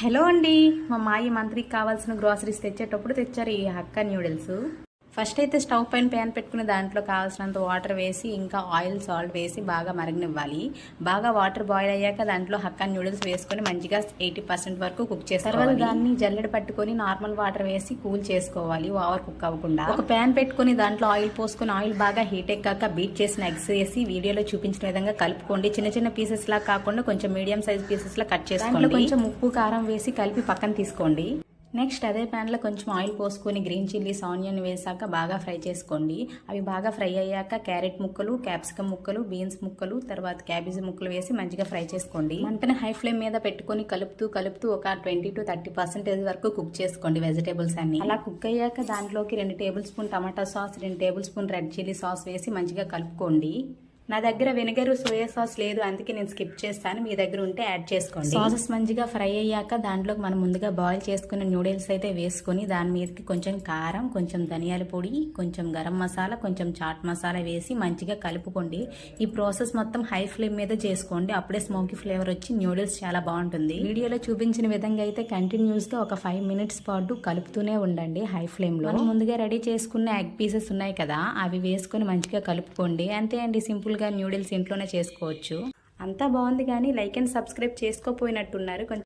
Hello అండి, మా మాయి మంత్రికి కావాల్సిన గ్రాసరీస్ తెచ్చేటప్పుడు తెచ్చారు ఈ హక్కా న్యూడిల్స్. ఫస్ట్ అయితే స్టవ్ పైన ప్యాన్ పెట్టుకుని దాంట్లో కావాల్సినంత వాటర్ వేసి ఇంకా ఆయిల్ సాల్ట్ వేసి బాగా మరగనివ్వాలి. బాగా వాటర్ బాయిల్ అయ్యాక దాంట్లో హక్కా న్యూడిల్స్ వేసుకొని మంచిగా 80% వరకు కుక్ చేస్తారు. తర్వాత దాన్ని జల్లెడ పట్టుకొని నార్మల్ వాటర్ వేసి కూల్ చేసుకోవాలి, ఓవర్ కుక్ అవ్వకుండా. ఒక ప్యాన్ పెట్టుకుని దాంట్లో ఆయిల్ పోసుకొని ఆయిల్ బాగా హీట్ ఎక్కాక బీట్ చేసిన ఎగ్స్ వేసి వీడియోలో చూపించిన విధంగా కలుపుకోండి. చిన్న చిన్న పీసెస్ లా కాకుండా కొంచెం మీడియం సైజ్ పీసెస్ లా కట్ చేసుకోండి. కొంచెం ఉప్పు కారం వేసి కలిపి పక్కన తీసుకోండి. నెక్స్ట్ అదే ప్యాన్లో కొంచెం ఆయిల్ పోసుకొని గ్రీన్ చిల్లీస్ ఆనియన్ వేసాక బాగా ఫ్రై చేసుకోండి. అవి బాగా ఫ్రై అయ్యాక క్యారెట్ ముక్కలు, క్యాప్సికమ్ ముక్కలు, బీన్స్ ముక్కలు, తర్వాత క్యాబేజీ ముక్కలు వేసి మంచిగా ఫ్రై చేసుకోండి. మంటని హై ఫ్లేమ్ మీద పెట్టుకొని కలుపుతూ ఒక 20 to 30% వరకు కుక్ చేసుకోండి వెజిటేబుల్స్ అన్ని. అలా కుక్ అయ్యాక దాంట్లోకి 2 టేబుల్ స్పూన్ టమాటా sauce, 2 table spoon red chilli sauce వేసి మంచిగా కలుపుకోండి. నా దగ్గర వెనిగర్, సోయా సాస్ లేదు, అందుకే నేను స్కిప్ చేస్తాను. మీ దగ్గర ఉంటే యాడ్ చేసుకోండి. సాసెస్ మంచిగా ఫ్రై అయ్యాక దాంట్లోకి మనం ముందుగా బాయిల్ చేసుకున్న న్యూడిల్స్ అయితే వేసుకొని దాని మీదకి కొంచెం కారం, కొంచెం ధనియాల పొడి, కొంచెం గరం మసాలా, కొంచెం చాట్ మసాలా వేసి మంచిగా కలుపుకోండి. ఈ ప్రాసెస్ మొత్తం హై ఫ్లేమ్ మీద చేసుకోండి, అప్పుడే స్మోకీ ఫ్లేవర్ వచ్చి న్యూడిల్స్ చాలా బాగుంటుంది. వీడియోలో చూపించిన విధంగా అయితే కంటిన్యూస్ గా ఒక 5 minutes పాటు కలుపుతూనే ఉండండి హై ఫ్లేమ్ లో. ముందుగా రెడీ చేసుకున్న ఎగ్ పీసెస్ ఉన్నాయి కదా, అవి వేసుకొని మంచిగా కలుపుకోండి. అంతే అండి, సింపుల్ గా న్యూడిల్స్ ఇంట్లోనే చేసుకోవచ్చు. అంతా బాగుంది, కానీ లైక్ అండ్ సబ్స్క్రైబ్ చేసుకోపోయినట్టున్నారు.